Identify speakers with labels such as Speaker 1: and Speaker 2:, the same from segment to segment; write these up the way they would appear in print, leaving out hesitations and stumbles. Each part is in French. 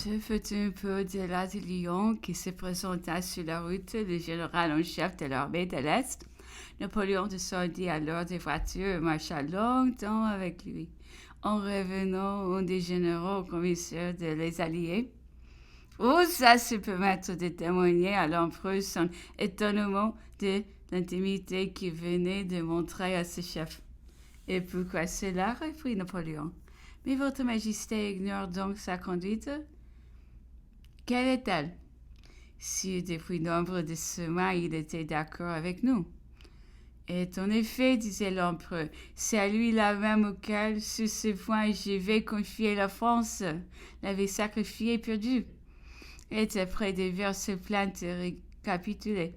Speaker 1: Ce fut un peu de là de Lyon qui se présenta sur la route le général en chef de l'armée de l'Est. Napoléon descendit alors des voitures et marcha longtemps avec lui. En revenant, un des généraux commissaires de les Alliés. Oh, ça se permettre de témoigner à l'empereur son étonnement de l'intimité qu'il venait de montrer à ce chef. Et pourquoi cela, reprit Napoléon. Mais votre majesté ignore donc sa conduite? Quelle est-elle? Si depuis nombre de semaines il était d'accord avec nous. Et en effet, disait l'empereur, c'est à lui là même auquel, sur ce point, je vais confier la France, l'avait sacrifié et perdu. Et après diverses plaintes récapitulées,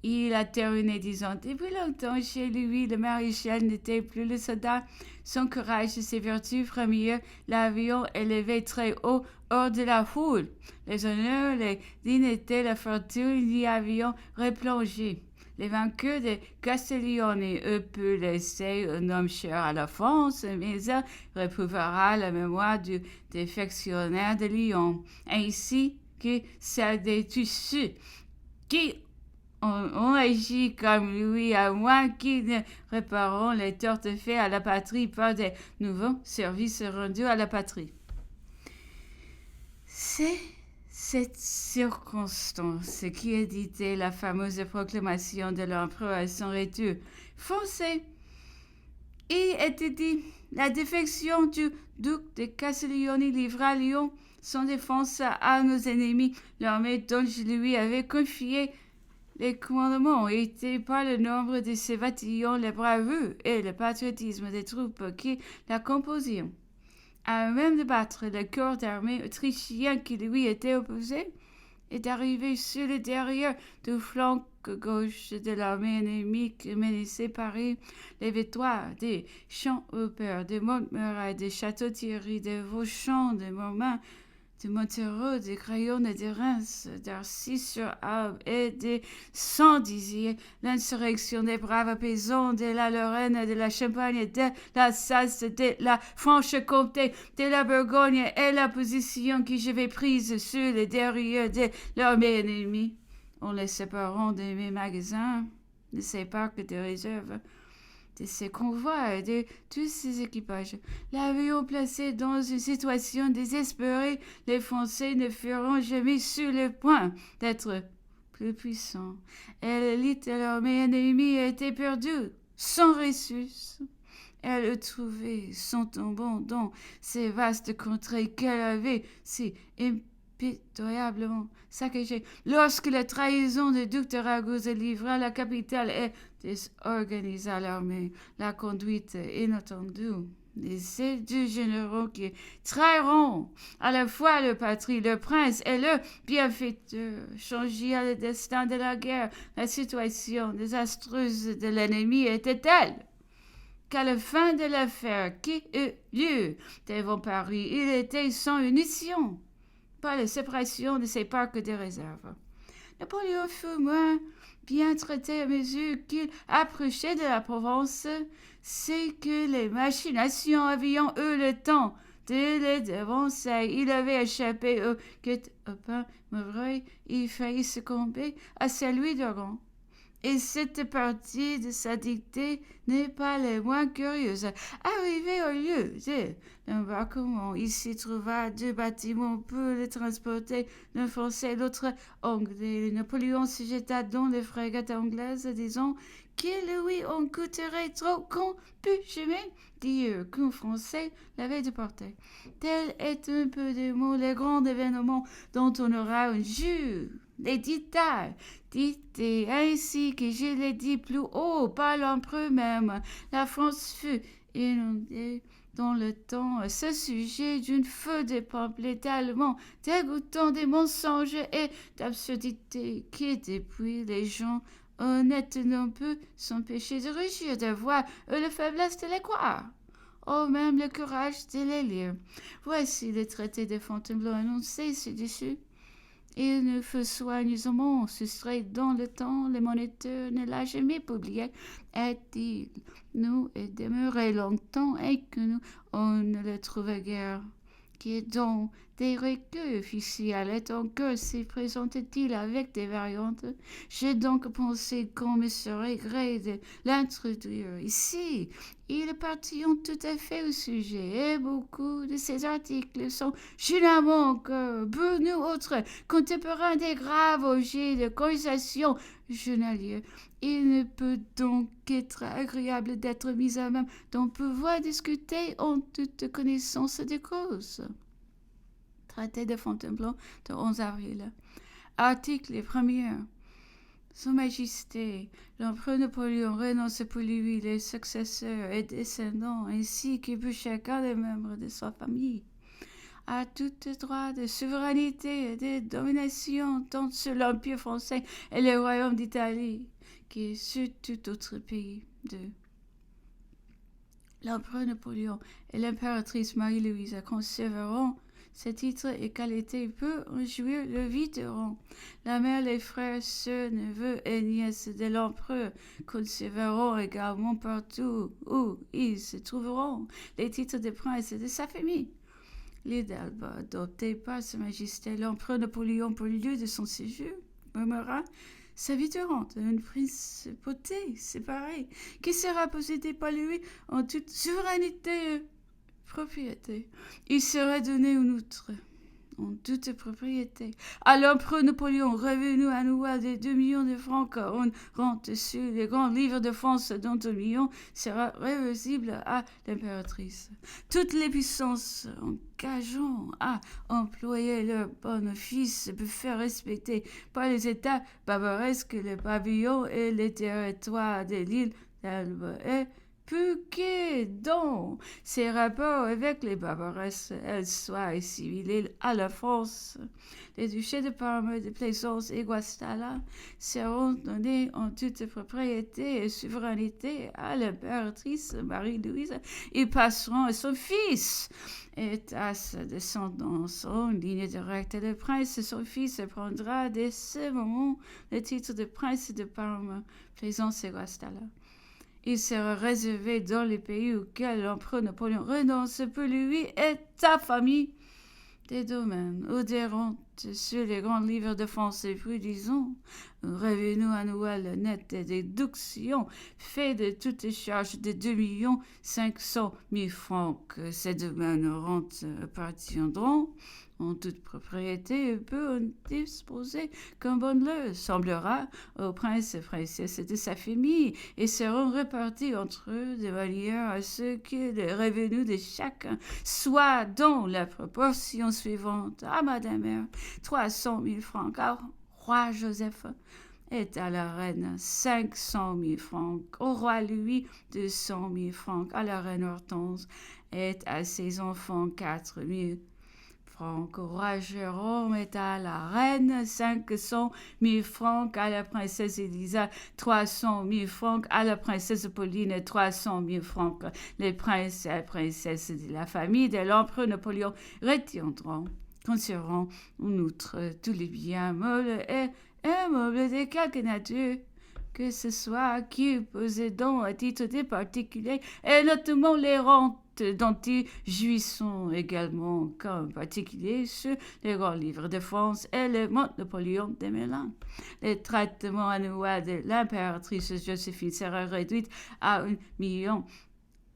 Speaker 1: il a terminé disant, depuis longtemps chez lui, le maréchal n'était plus le soldat. Son courage et ses vertus premières l'avions élevé très haut hors de la foule. Les honneurs, les dignités, la fortune y avions replongé. Les vainqueurs de Castiglione, eux, peuvent laisser un homme cher à la France, mais il reprouvera la mémoire du défectionnaire de Lyon, ainsi que celle des Tissus, qui on agit comme lui, à moins qu'ils ne répareront les torts faits à la patrie par des nouveaux services rendus à la patrie. C'est cette circonstance qui éditait la fameuse proclamation de l'empereur à son retour. Foncez! Il était dit, la défection du duc de Castiglione livra Lyon sans défense à nos ennemis. L'armée dont je lui avais confié les commandements étaient par le nombre de ses bataillons, la bravoure et le patriotisme des troupes qui la composaient. À même de battre le corps d'armée autrichien qui lui était opposé, et d'arriver sur le derrière du flanc gauche de l'armée ennemie qui menaçait Paris. Les victoires des Champs-Aubert, de Montmirail, de Château-Thierry, de Vauchamp, de Mormain, de Montereau, de Crayonne, de Reims, d'Arcy-sur-Aube et de Saint-Dizier, l'insurrection des braves paysans de la Lorraine, de la Champagne, de l'Alsace, de la Franche-Comté, de la Bourgogne et la position que j'avais prise sur le derrière de l'armée ennemie, en les séparant de mes magasins, de ces parcs de réserve, de ces convois et de tous ces équipages. L'avion placé dans une situation désespérée, les Français ne feront jamais sur le point d'être plus puissants. Et l'élite de l'armée ennemie était perdue, sans ressources. Elle trouvait son tombeau dans ces vastes contrées qu'elle avait si impitoyablement saccagées. Lorsque la trahison du duc de Ragusa livra la capitale et désorganisa l'armée, la conduite inattendue de ces deux généraux qui trahiront à la fois le patrie, le prince et le bienfaiteur, changea le destin de la guerre. La situation désastreuse de l'ennemi était telle qu'à la fin de l'affaire qui eut lieu devant Paris, il était sans munitions par la séparation de ses parcs de réserve. Napoléon fut moins bien traité à mesure qu'il approchait de la Provence, c'est que les machinations avaient eu le temps de les devancer. Il avait échappé au guet-apens Montreuil, il faillit succomber à celui d'Oran. Et cette partie de sa dictée n'est pas la moins curieuse. Arrivé au lieu de l'embarquement, il s'y trouva deux bâtiments pour le transporter, l'un français et l'autre anglais. Napoléon se jeta dans les frégates anglaises, disant qu'il lui en coûterait trop qu'on pût jamais dire qu'un Français l'avait déporté. Tel est un peu de mots les grands événements dont on aura un jour les détails. Dites ainsi que je l'ai dit plus haut par l'empereur même. La France fut inondée dans le temps à ce sujet d'une feu de pamphlets tellement dégoûtant des mensonges et d'absurdités que depuis les gens honnêtes n'ont pu s'empêcher de rougir de voir la faiblesse de les croire. Oh, même le courage de les lire. Voici le traité de Fontainebleau annoncé ci-dessus. Il ne fut soigneusement soustrait dans le temps, le moniteur ne l'a jamais publié, et-il nous est demeuré longtemps et que nous, on ne le trouvait guère, qui est donc Des recueils officiels étant que s'y présentait-il avec des variantes, j'ai donc pensé qu'on me serait gré de l'introduire ici. Il appartient tout à fait au sujet, et beaucoup de ces articles sont généralement que pour nous autres contemporains des graves objets de conversation journaliers. Il ne peut donc être agréable d'être mis à même d'en pouvoir discuter en toute connaissance des causes. Traité de Fontainebleau de 11 avril. Article 1er. Son Majesté, l'empereur Napoléon renonce pour lui les successeurs et descendants, ainsi que pour chacun des membres de sa famille, à tout droit de souveraineté et de domination tant sur l'Empire français et le royaume d'Italie que sur tout autre pays. 2. L'empereur Napoléon et l'impératrice Marie-Louise conserveront ces titres et qualités pour en jouir le videront. La mère, les frères, sœurs, neveux et nièces de l'empereur conserveront également partout où ils se trouveront les titres de prince et de sa famille. L'idéal adopté par Sa Majesté l'empereur Napoléon pour le lieu de son séjour demeurera sa vie durante, une principauté séparée qui sera possédée par lui en toute souveraineté et propriété. Il sera donné en outre, en toute propriété, à l'empereur Napoléon revenu annuel de 2 millions de francs en rente sur les grands livres de France, dont 1 million sera réversible à l'impératrice. Toutes les puissances engageant à employer leur bénéfice pour faire respecter par les États barbaresques les pavillons et les territoires de l'île d'Elbe et que dans ses rapports avec les barbaresques, elles soient assimilées à la France. Les duchés de Parme, de Plaisance et Guastalla seront donnés en toute propriété et souveraineté à l'impératrice Marie-Louise. Ils passeront à son fils et à sa descendance en ligne directe. Le prince, son fils, prendra dès ce moment le titre de prince de Parme, Plaisance et Guastalla. Il sera réservé dans les pays auxquels l'empereur Napoléon renonce pour lui et sa famille des domaines ou des rentes sur les grands livres de France et plus, disons, un revenu annuel net des déductions fait de toutes les charges de 2 500 000 francs que ces domaines rentes appartiendront en toute propriété et peut en disposer comme bon leur semblera au prince et princesse de sa famille et seront répartis entre eux de manière à ce que les revenus de chacun soient dans la proportion suivante: à Madame Mère 300 000 francs, au roi Joseph et à la reine 500 000 francs, au roi Louis 200 000 francs, à la reine Hortense et à ses enfants 4 000 francs, au roi Jérôme et à la reine 500 000 francs, à la princesse Élisa 300 000 francs, à la princesse Pauline 300 000 francs. Les princes et princesses de la famille de l'empereur Napoléon retiendront, conserveront en outre tous les biens meubles et immeubles de quelque nature que ce soit, qui possédant à titre de particulier, et notamment les rentes dont ils jouissent également comme particulier sur les grands livres de France et le mont Napoléon de Milan. Le traitement annuel de l'impératrice Joséphine sera réduit à 1 million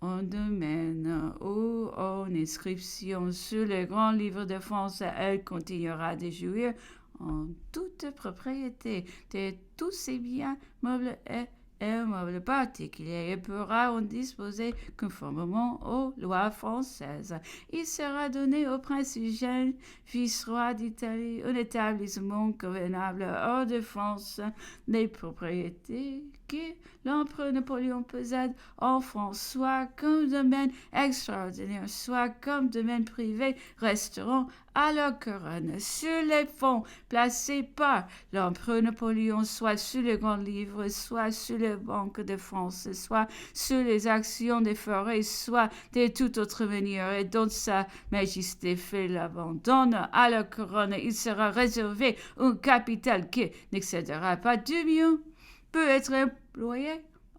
Speaker 1: en domaine ou en inscription sur les grands livres de France. Elle continuera de jouir en toute propriété de tous ses biens meubles et immeubles particuliers et pourra en disposer conformément aux lois françaises. Il sera donné au prince Eugène, vice-roi d'Italie, un établissement convenable hors de France. Les propriétés que l'empereur Napoléon possède en France, soit comme domaine extraordinaire, soit comme domaine privé, resteront à la couronne sur les fonds placés par l'empereur Napoléon, soit sur les grands livres, soit sur les banques de France, soit sur les actions des forêts, soit de toute autre manière, et dont Sa Majesté fait l'abandon à la couronne. Il sera réservé un capital qui n'excédera pas 2 millions, peut être employé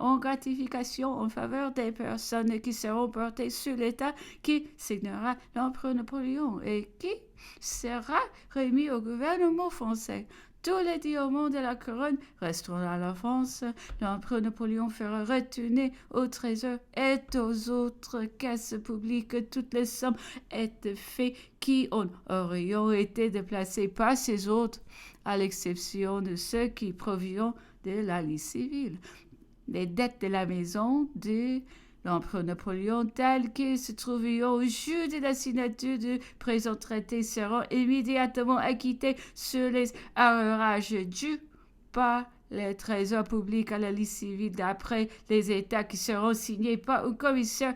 Speaker 1: en gratification en faveur des personnes qui seront portées sur l'État qui signera l'empereur Napoléon et qui sera remis au gouvernement français. Tous les diamants de la couronne resteront à la France. L'empereur Napoléon fera retourner au trésor et aux autres caisses publiques toutes les sommes et faits qui auraient été déplacés par ces autres, à l'exception de ceux qui proviennent de la liste civile. Les dettes de la maison de l'empereur Napoléon, telles qu'elles se trouvaient au jour de la signature du présent traité, seront immédiatement acquittées sur les arrérages dus par les trésors publics à la liste civile d'après les états qui seront signés par un commissaire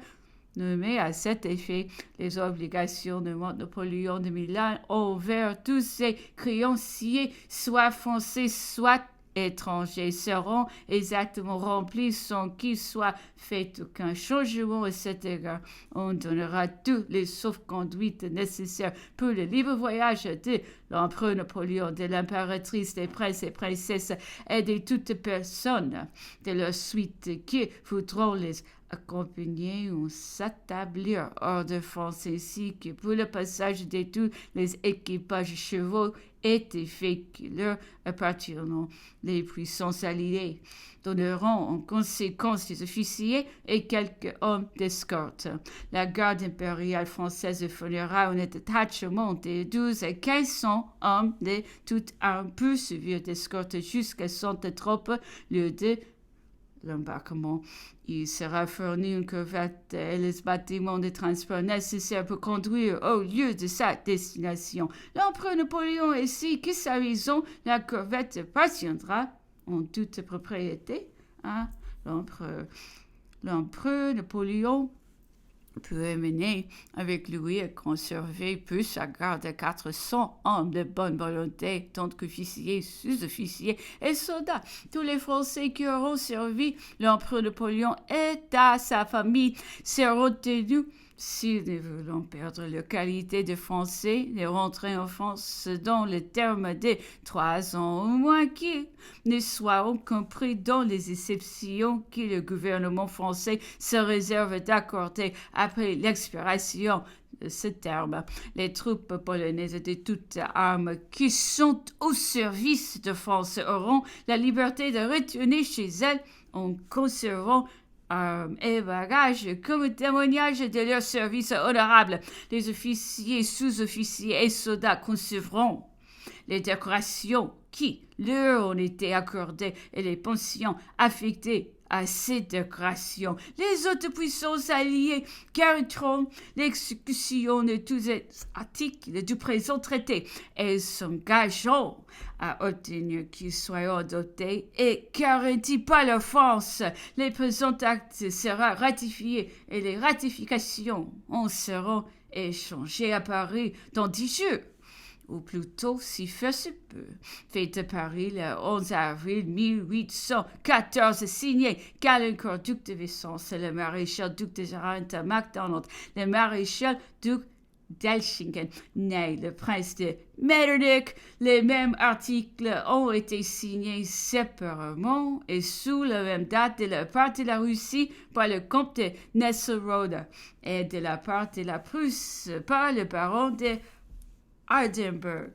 Speaker 1: nommé à cet effet. Les obligations de Napoléon de Milan envers tous ses créanciers, soit français, soit étrangers, seront exactement remplis sans qu'il soit fait aucun changement à cet égard. On donnera toutes les sauf-conduites nécessaires pour le libre voyage de l'empereur Napoléon, de l'impératrice, des princes et princesses et de toutes personnes de leur suite qui voudront les accompagner ou s'établir hors de France, ainsi que pour le passage de tous les équipages chevaux et effets qui leur appartiendront. Les puissances alliées donneront en conséquence des officiers et quelques hommes d'escorte. La garde impériale française fournira un détachement de 12 à 1500 hommes de toute arme pour suivre d'escorte jusqu'à 100 troupes, lieu de l'embarquement. Il sera fourni une corvette et les bâtiments de transport nécessaires pour conduire au lieu de sa destination. L'empereur Napoléon ainsi que sa maison, la corvette appartiendra en toute propriété à l'empereur. L'empereur Napoléon peut emmener avec lui et conserver pour sa garde 400 hommes de bonne volonté, tant qu'officiers, sous-officiers et soldats. Tous les Français qui auront servi l'empereur Napoléon et à sa famille seront tenus, s'ils ne veulent perdre leur qualité de Français, de rentrer en France dans le terme de 3 ans au moins, qui ne soient compris dans les exceptions que le gouvernement français se réserve d'accorder après l'expiration de ce terme. Les troupes polonaises de toutes armes qui sont au service de France auront la liberté de retourner chez elles en conservant et bagages comme témoignage de leur service honorable. Les officiers, sous-officiers et soldats conserveront les décorations qui leur ont été accordées et les pensions affectées à ces décorations. Les autres puissances alliées garantiront l'exécution de tous les articles du présent traité et s'engageront à obtenir qu'ils soient adoptés et garantis par la France. Les présents actes seront ratifiés et les ratifications en seront échangées à Paris dans 10 jours. Ou plutôt, si fait se peut, fait de Paris le 11 avril 1814, signé Caulaincourt, duc de Vicence, le maréchal duc de Charente MacDonald, le maréchal duc d'Elchingen, né le prince de Metternich. Les mêmes articles ont été signés séparément et sous la même date de la part de la Russie par le comte de Nesselrode et de la part de la Prusse par le baron de Hardenberg.